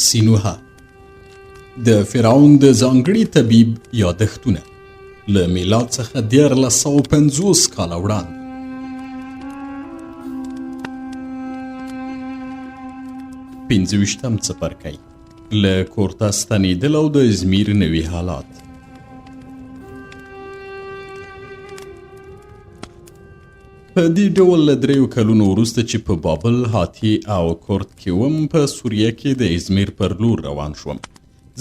سینوها د فرعون د ځانګړي طبیب یادښتونه له میلاد څخه 1450 کاله وړاندې. 25 څپرکی له کورته ستنېدل او د ازمیر نوي حالات. په دې ډول له 3 کلونو وروسته چې په بابل، هاتی او کورت کې وم، په سوریه کې د ازمیر پر لور روان شوم.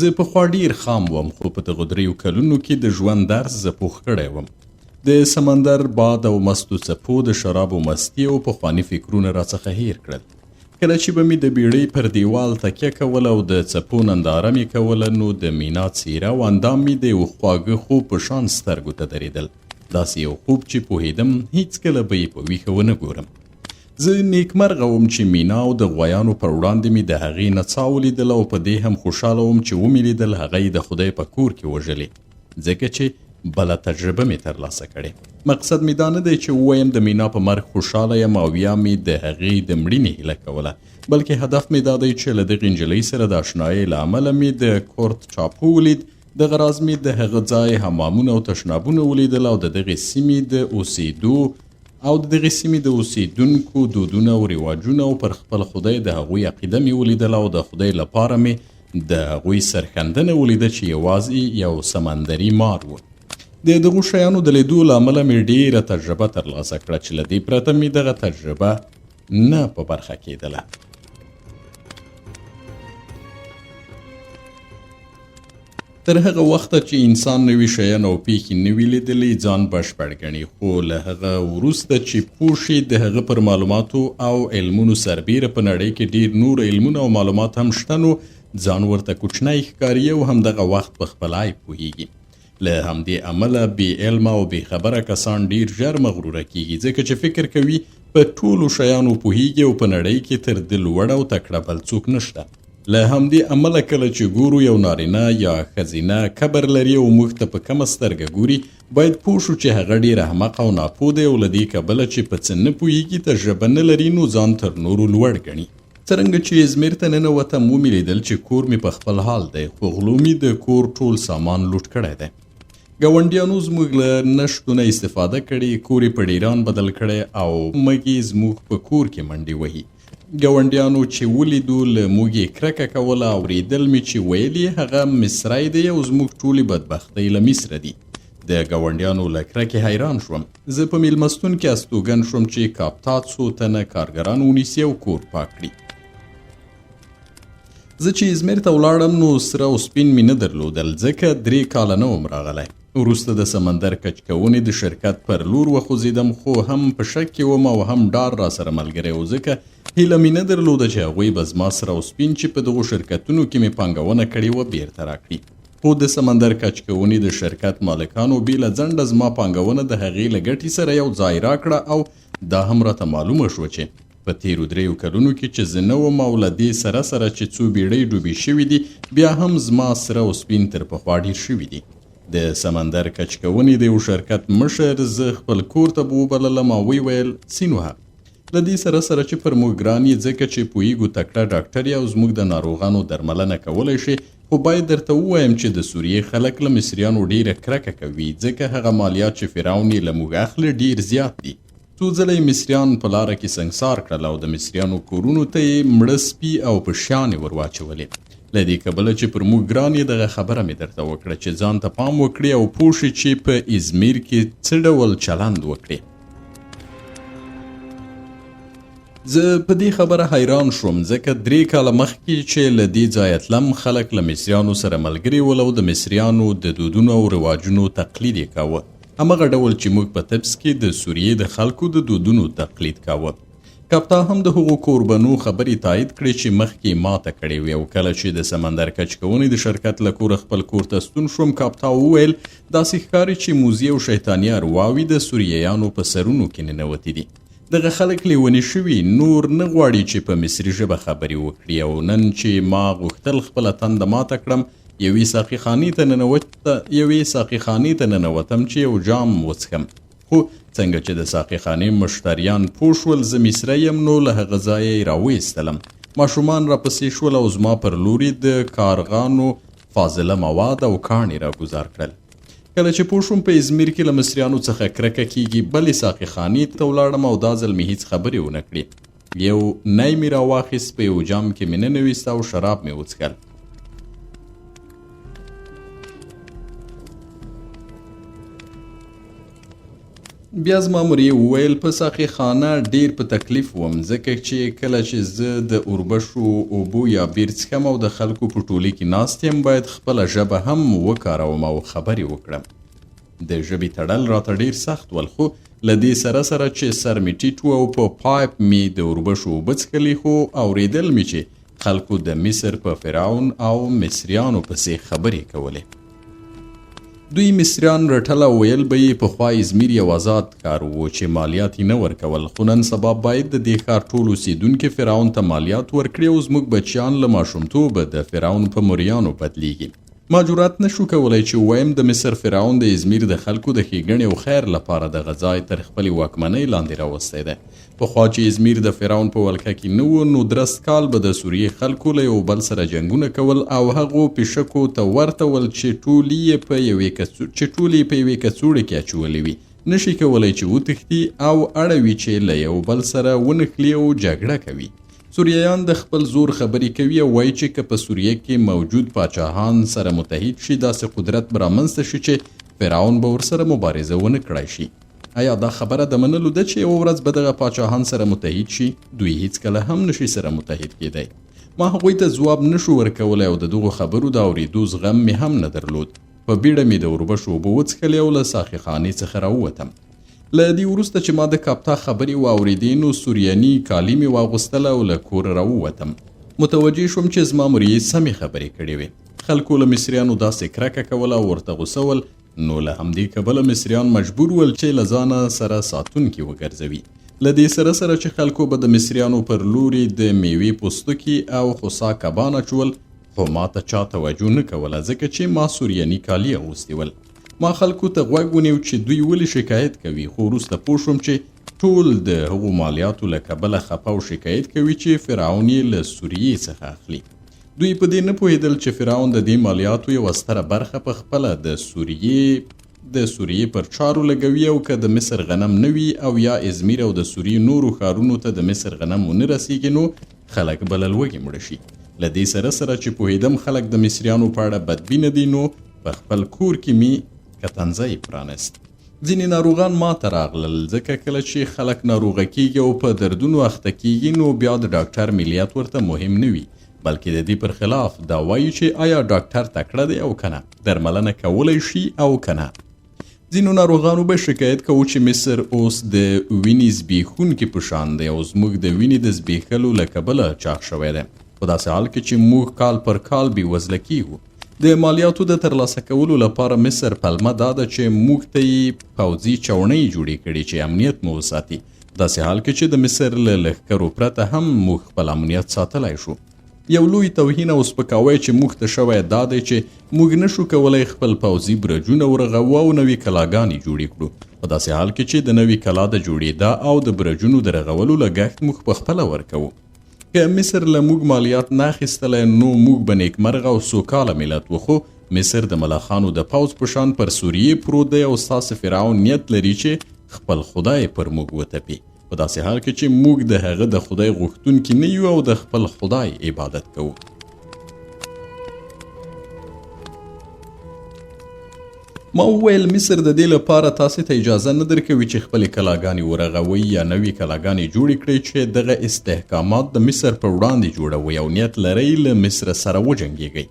زه پخوا ډیر خام وم، خو په دغو 3 کلونو کې د ژوند درس زه پوخ کړی وم. د سمندر باد او مستو څپو د شرابو مستي او پخواني فکرونه راڅخه هیر کړل. کله چې به مې د بیړۍ پر دیوال تکیه کوله او د څپو ننداره مې کوله، نو د مینا څیره او اندام مې د یو خواږه خوب په شان سترګو ته درېدل. داسې یو خوب چې پوهېدم هیڅکله به یې په ویښه ونه ګورم. زه نیکمرغه وم چې مینا او د غویانو پر وړاندې مې د هغې نڅا ولیدل او په دې هم خوشحاله وم چې ومې لیدل هغه یې د خدای په کور کې وژلې، ځکه چې بله تجربه مې ترلاسه کړې. مقصد مې دا نه دی چې ووایم د مینا په مرګ خوشحاله یم او یا مې د هغې د مړینې هیله کوله، بلکې هدف مې دا دی چې له دغې نجلۍ سره د اشنایۍ له امله مې د کورت ټاپو ولید. دغه راز مې د هغه ځای حمامونه او تشنابونه ولیدل او د دغې سیمې د اوسېدونکو دودونه او رواجونه او پر خپل خدای د هغوی عقیده مې ولیدل او د خدای لپاره مې د هغوی سرښندنه ولیده چې یوازې یو سمندري مار و. د دغو شیانو د لیدو له امله مې ډیره تجربه ترلاسه کړه چې له دې پرته مې دغه تجربه نه په برخه کېدله. تر هغه وخته چې انسان نوي شیان او پیښې نه وي لیدلي ځان بشپړ ګڼي، خو له هغه وروسته چې پوه شي د هغه پر معلوماتو او علمونو سربیره په نړۍ کې ډیر نور علمونه او معلومات هم شته، نو ځان ورته کوچنی ښکاري او همدغه وخت په خپل عیب پوهیږي. له همدې امله بې علمه او بې خبره کسان ډیر ژر مغروره کیږي، ځکه چې فکر کوي په ټولو شیانو پوهیږي او په نړۍ کې تر ده لوړ او تکړه بل څوک نشته. له همدې امله کله چې ګورو یو نارینه یا ښځینه کبر لري او موږ ته په کمه سترګه ګوري، باید پوه شو چې هغه ډېر احمق او ناپوه دی او له دې کبله چې په څه نه پوهیږي، تجربه نه لري، نو ځان تر نورو لوړ ګڼي. څرنګه چې ازمیر ته ننوتم ومې لیدل چې کور مې په خپل حال دی، خو غلو مې د کور ټول سامان لوټ کړی دی. ګاونډیانو زموږ له نشتونه استفاده کړې، کور یې په ډیران بدل کړی او مږې زموږ په کور کې منډې وهي. ګاونډیانو چې ولیدو له موږ یې کرکه کوله، اورېدل مې چې ویل یې هغه مصری دی او زموږ ټولې بدبختۍ له مصره دي. د ګاونډیانو له کرکې حیران شوم. زه په میلمستون کې استوګن شوم چې کاپتا څو تنه کارګران ونیسي او کور پاک کړي. زه چې ازمیر ته ولاړم نو سره او سپین مې نه درلودل، ځکه 3 کاله نه وم راغلی. وروسته د سمندر کچکونې د شرکت پر لور وخوځېدم، خو هم په شک کې وم او هم ډار را سره ملګری و، ځکه هیله مې نه درلوده چې هغوی به زما سره او سپین چې په دغو شرکتونو کې مې پانګونه کړې وه بیرته راکړي. خو د سمندر کچکونې د شرکت مالکانو بې له ځنډه زما پانګونه د هغې له ګټې سره یو ځای راکړه او دا هم راته معلومه شوه چې په تیرو 3 کلونو کې چې زه نه وم او له دې سره سره چې څو بیړۍ ډوبې شوي دي، بیا هم زما سره او سپین تر پخوا ډېر شوي دي. د سمندر کچکونې د یو شرکت مشر زه خپل کور ته به وبللم او ویې ویل سینوها، له دې سره سره چې پر موږ ګران یې، ځکه چې پوهیږو تکړه ډاکټر یې او زموږ د ناروغانو درملنه کولی شي، خو باید درته ووایم چې د سوریې خلک له مصریانو ډیره کرکه کوي، ځکه هغه مالیات چې فرعون یې له موږ اخلي ډیر زیات دي. څو ځله یې مصریان په لاره کې سنګسار کړل او د مصریانو کورونو ته یې مړه سپي او پشیانې ور واچولې. له دې کبله چې پر موږ ګران یې، دغه خبره مې درته وکړه چې ځان ته پام وکړي او پوه شي چې په ازمیر کې څه ډول چلند وکړي. زه په دې خبره حیران شوم، ځکه 3 کاله مخکې چې له دې ځایه تلم، خلک له مصریانو سره ملګري ول او د مصریانو د دودونو او رواجونو تقلید یې کاوه، همغه ډول چې موږ په طبس کې د سوریې د خلکو د دودونو تقلید کاوه. کاپتا هم د هغو کوربنو خبرې تایید کړې چې مخکې ماته کړې وې، او کله چې د سمندر کچکونې د شرکت له کوره خپل کور ته ستون شوم، کاپتا وویل داسې ښکاري چې موزي او شیطاني ارواوې د سوریایانو په سرونو کې ننوتې دي. دغه خلک لیوني شوي، نور نه غواړي چې په مصري ژبه خبرې وکړي، او نن چې ما غوښتل خپله تنده ماته کړم، یوې ساقي خانې ته ننوتم چې یو جام وڅښم، خو څنګه چې د ساقي خانې مشتریان پوه شول زه مصری یم، نو له هغه ځایه یې راویستلم. ماشومان راپسې شول او زما پر لوري د کارغانو فاضله مواد او کاڼي راګوزار کړل. کله چې پوه شوم په ازمیر کې له مصریانو څخه کرکه کیږي، بلې ساقي خانې ته ولاړم او دا ځل مې هیڅ خبرې ونه کړې. یو نی مې راواخیست، په یو جام کې مې ننویست او شراب مې وڅښل. بیا زما مورې وویل په ساقي خانه ډیر په تکلیف وم، ځکه چې کله چې زه د اوربشو اوبو یا بیر څښم او د خلکو په ټولۍ کې ناست یم، باید خپله ژبه هم وکاروم او خبرې وکړم. د ژبې تړل راته ډیر سخت ول، خو له دې سره سره چې سر مې ټیټ و او په پایپ مې د اوربشو اوبه څښلې، خو اورېدل مې چې خلکو د مصر په فرعون او مصریانو پسې خبرې کولې. دوی مصریان رټل او ویل به یې پخوا ازمیر یو آزاد کار و چې مالیات یې نه ورکول، خو نن سبا باید د دې ښار ټول اوسېدونکي فرعون ته مالیات ورکړي او زموږ بچیان له ماشومتوبه د فرعون په مریانو بدلیږي. ما جرأت نشو کولی چې ووایم د مصر فرعون د ازمیر د خلکو د ښېګڼې او خیر لپاره دغه ځای تر خپلې واکمنۍ لاندې راوستی دی. پخوا چې ازمیر د فرعون په ولکه کې نه و، نو درست کال به د سوریې خلکو له یو بل سره جنګونه کول او هغو پیشکو ته ورته ول چې ټولې یې په یوې کڅوړې کې اچولې وي. نشي کولی چې وتښتي او اړوي چې له یو بل سره ونښلي او جګړه کوي. سوریایان د خپل زور خبرې کوي او وایي چې که په سوریه کې موجود پاچاهان سره متحد شي، داسې قدرت به رامنځته شي چې فرعون به ورسره مبارزه ونه کړای شي. آیا دا خبره د منلو ده چې یوه ورځ به دغه پاچاهان سره متحد شي؟ دوی هیڅکله هم نشي سره متحد کیدی. ما هغوی ته ځواب نشو ورکولی او د دغو خبرو د اورېدو زغم مې هم نه درلود. په بیړه مې د اوربشو اوبه وڅښلې او له ساقي خانې څخه راووتم. له دې وروسته چې ما د کاپتا خبرې واورېدې، نو سوریاني کالي مې واغوستله او له کوره راووتم. متوجه شوم چې زما مورې سمې خبرې کړې وې. خلکو له مصریانو داسې کرکه کوله او ورته غوسه ول، نو له همدې کبله مصریان مجبور ول چې له ځانه سره ساتونکي وګرځوي. له دې سره سره چې خلکو به د مصریانو پر لوري د میوې پوستکي او خوسا کبان اچول، خو ما ته چا توجه نه کوله ځکه چې ما سوریاني کالي اغوستي ول. ما خلکو ته غوږ ونیو چې دوی ولې شکایت کوي، خو وروسته پوه شوم چې ټول د هغو مالیاتو له کبله خفه او شکایت کوي چې فرعون یې له سوریې څخه اخلي. دوی په دې نه پوهېدل چې فرعون د دې مالیاتو یوه ستره برخه په خپله د سوریې پر چارو لګوي، او که د مصر غنم نه وي او یا ازمیر او د سوریې نورو ښارونو ته د مصر غنم ونه رسیږي، نو خلک به له لوږې مړه شي. له دې سره سره چې پوهېدم خلک د مصریانو په اړه بدبینه دي، نو په خپل کور کې مې کتنځی پرانست. ځینې ناروغان ما ته راغلل، ځکه کله چې خلک ناروغه کیږي او په دردونو اخته کیږي، نو بیا د ډاکټر ملیت ورته مهم نه وي، بلکې د دې پر خلاف دا وایي چې آیا ډاکټر تکړه دی او کنه، درملنه کولی شي او کنه. ځینو ناروغانو به شکایت کوو چې مصر اوس د وینې زبېښونکي په شان دی او زموږ د وینې د زبېښلو له کبله چاق شوی دی، په داسې حال کې چې موږ کال پر کال بېوزله کیږو. د مالیاتو د ترلاسه کولو لپاره مصر پلمه دا ده چې موږ ته یې پوځي چوڼۍ جوړې کړي چې امنیت مو وساتي، داسې حال کې چې د مصر له لښکرو پرته هم موږ خپل امنیت ساتلی شو. یو لوی توهین او سپکاوی چې موږ ته شوی دا دی چې موږ نشو کولی خپل پوځي برجونه ورغوو او نوې کلاګانې جوړې کړو، په داسې حال کې چې د نوې کلا د جوړېدا او د برجونو د رغولو لګښت موږ پخپله ورکوو. که مصر له موږ مالیات نه اخیستلی، نو موږ به نیکمرغه او سوکاله ملت و، خو مصر د ملخانو د پوځ په شان پر سوریې پروت دی او ستاسې فرعون نیت لري چې خپل خدای پر موږ وتپي، په داسې حال کې چې موږ د هغه د خدای غوښتونکي نه یو او د خپل خدای عبادت کوو. ما وویل مصر د دې لپاره تاسې ته اجازه نه درکوي چې خپلې کلاګانې ورغوئ یا نوې کلاګانې جوړې کړئ چې دغه استحکامات د مصر په وړاندې جوړوئ او نیت لرئ له مصر سره وجنګېږئ.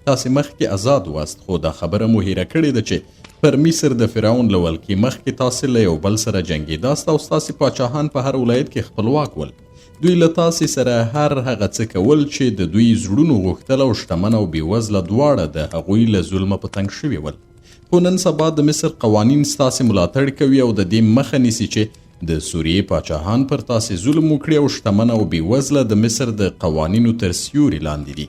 تاسې مخکې آزاد واست، خو دا خبره مو هیره کړې ده چې پر مصر د فرعون له ولکې مخکې تاسې له یو بل سره جنګېداست او ستاسې پاچاهان په هر ولایت کې خپلواک ول. دوی له تاسې سره هر هغه څه کول چې د دوی زړونو غوښتل او شتمن او بېوزله دواړه د هغوی له ظلمه په تنګ شوي ول. خو نن سبا د مصر قوانین ستاسې ملاتړ کوي او د دې مخه نیسي چې د سوریې پاچاهان پر تاسې ظلم وکړي او شتمن او بېوزله د مصر د قوانینو تر سیوري لاندې دي.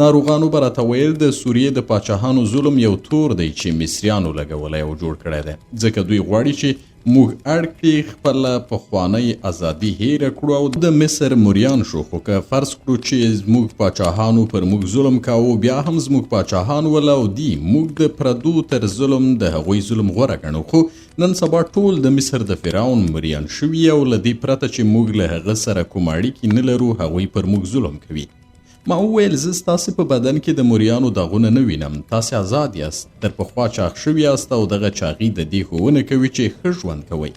ناروغانو به راته ویل د سوریې د پاچاهانو ظلم یو تور دی چې مصریانو لګولی او جوړ کړی دی، ځکه دوی غواړي چې موږ اړ کړي خپله پخوانۍ ازادي هیره کړو او د مصر موریان شو. خو که فرض کړو چې زموږ پاچاهانو پر موږ ظلم کاوه، بیا هم زموږ پاچاهان ول او دي موږ د پردو تر ظلم د هغوی ظلم غوره ګڼو. خو نن سبا ټول د مصر د فرعون موریان شوي او له دې پرته چې موږ له هغه سره کوم اړیکې نه لرو، هغوی پر موږ ظلم کوي. ما وویل زه ستاسې په بدن کې د موریانو داغونه نه وینم. تاسې آزاد یاست، تر پخوا چاغ شوي یاست او دغه چاغي د دې ښوونه کوي چې ښه ژوند کوئ.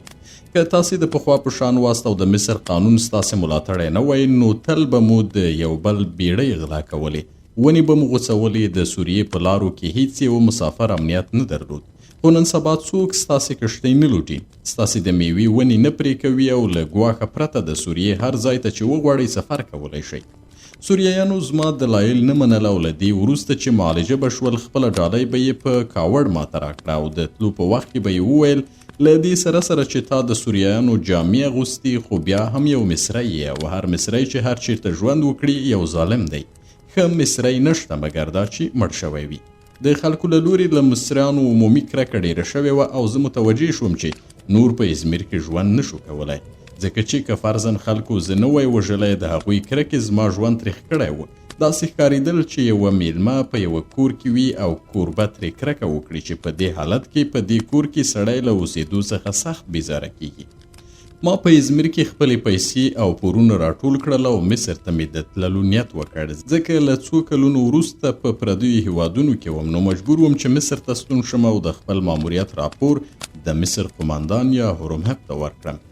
که تاسې د پخوا په شان واست او د مصر قانون ستاسې ملاتړی نه وای، نو تل به مو د یو بل بیړۍ غلا کولې، ونې به مو غوڅولې، د سوریې په لارو کې هیڅ یو مسافر امنیت نه درلود. خو نن سبا څوک ستاسې کښتۍ نه لوټي، ستاسې د میوې ونې نه پرې کوي او له ګواښه پرته د سوریې هر ځای ته چې وغواړئ سفر کولی شئ. سوریایانو زما دلایل نه منل او له دې وروسته چې معالجه به شول، خپله ډالۍ به یې په کاوړ ماته راکړه او د تلو په وخت کې به یې وویل له دې سره چې تا د سوریایانو جامې اغوستي، خو بیا هم یو مصری یې او هر مصری چې هر چیرته ژوند وکړي یو ظالم دی. ښه مصری نشته مګر دا چې مړ شوی وي. د خلکو له لوري له مصریانو عمومي کرکه ډېره شوې وه او زه متوجه شوم چې نور په ازمیر کې ژوند نشو کولی، ځکه چې که فرضاً خلکو زه نه وای وژلی، د هغوی کرکې زما ژوند تریخ کړی و. داسې ښکارېدل چې یوه میلمه په یوه کور کې وي او کوربه ترې کرکه وکړي چې په دې حالت کې په دې کور کې سړی له اوسېدو څخه سخت بیزاره کیږي. ما په ازمیر کې خپلې پیسې او پورونه راټول کړل او مصر ته مې د تللو نیت وکړ، ځکه له څو کلونو وروسته په پردیو هیوادونو کې وم، نو مجبور وم چې مصر ته ستون شم او د خپل ماموریت راپور د مصر قماندان یا هورمهب ته ورکړم،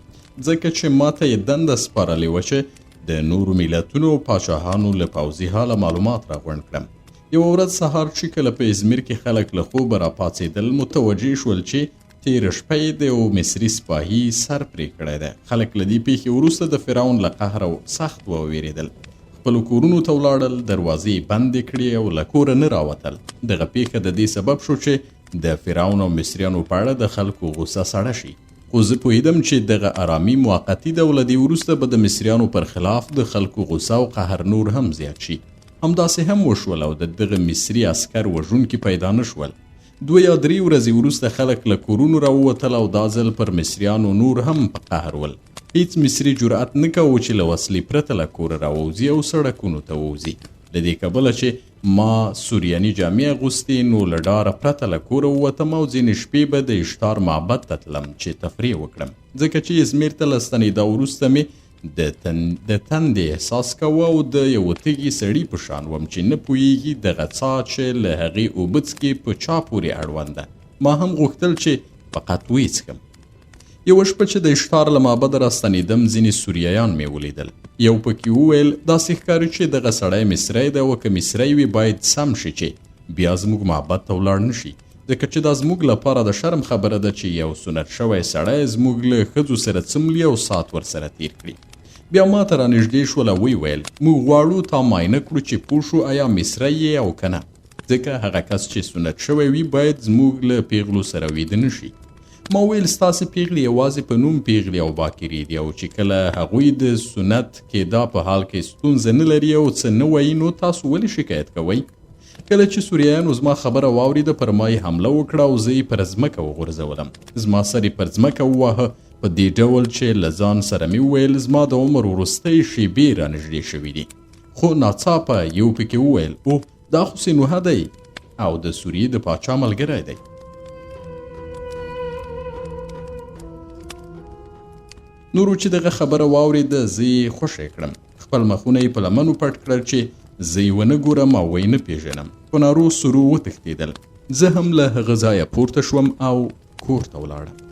ځکه چې ماته یې دنده سپارلې وه چې د نورو ملتونو او پاچاهانو له پوځي حاله معلومات راغونډ کړم. یوه ورځ سهار چې کله په ازمیر کې خلک له خوبه راپاڅېدل، متوجه شول چې تېره شپه یې د یو مصري سپاهي سر پرې کړی دی. خلک له دې پیښې وروسته د فرعون له قهره سخت وویرېدل، خپلو کورونو ته ولاړل، دروازې بندې کړې او له کوره نه راوتل. دغه پیښه د دې سبب شو چې د فرعون او مصریانو په اړه د خلکو غوسه سړه شي. خو زه پوهېدم چې دغه ارامي موقتي ده او له دې وروسته به د مصریانو پر خلاف د خلکو غوسه او قهر نور هم زیات شي. همداسې هم وشول او د دغه مصري عسکر وژونکي پیدا نه شول. 2 یا 3 ورځې وروسته خلک له کورونو راووتل او دا ځل پر مصریانو نور هم په قهر ول. هیڅ مصري جرأت نه کوو چې له وسلې پرته له کوره راووځي او سړکونو ته ووځي. له دې کبله چې ما سوریاني جامې اغوستې، نو له ډاره پرته له کوره ووتم او ځینې شپې به د اشتار معبد ته تلم چې تفریح وکړم، ځکه چې ازمیر ته له ستنېدا وروسته مې د تندې احساس کوه او د یوه تږي سړي په شان وم چې نه پوهېږي دغه څاه چې له هغې اوبه څکې په چا پورې اړوند ده. ما هم غوښتل چې فقط ویې یوه شپه چې د اشتار له معبده راستنېدم، ځینې سوریایان مې ولیدل. یو پکې وویل داسې ښکاري چې دغه سړی مصری دی او که مصری وي باید سم شي چې بیا زموږ معبد ته ولاړ نه شي، ځکه چې دا زموږ لپاره د شرم خبره ده چې یو سنت شوی سړی زموږ له ښځو سره څملي او ساعت ورسره تیر کړي. بیا ما ته رانږدې شول او ویې ویل موږ غواړو تا معاینه کړو چې پوه شو آیا مصری یې او که نه، ځکه هغه کس چې سنت شوی وي باید زموږ له پیغلو سره ویده نه شي. ما ویل ستاسې پیغلې یوازې په نوم پیغلې او باکرې دي او چې کله هغوی د سنت کېدا په حال کې ستونزه نه لري او څه نه وایي، نو تاسو ولې شکایت کوئ؟ کله چې سوریایانو زما خبره واورېده، پر ما یې حمله وکړه او زه یې پر ځمکه وغورځولم. زما سر یې پر ځمکه وواهه په دې ډول چې له ځان سره مې وویل زما د عمر وروستۍ شېبې رانږدې شوي دي. خو ناڅاپه یو پکې وویل اوه دا خو سینوهه دی او د سوریې د پاچا ملګری دی. نورو چې دغه خبره واورېده زه یې خوشی کړم، خپل مخونه یې په لمنو پټ کړل چې زه یې ونه ګورم او ویې نه پېژنم. په نارو سرو وتښتېدل. زه هم له هغه ځایه پورته شوم او کور ته ولاړم.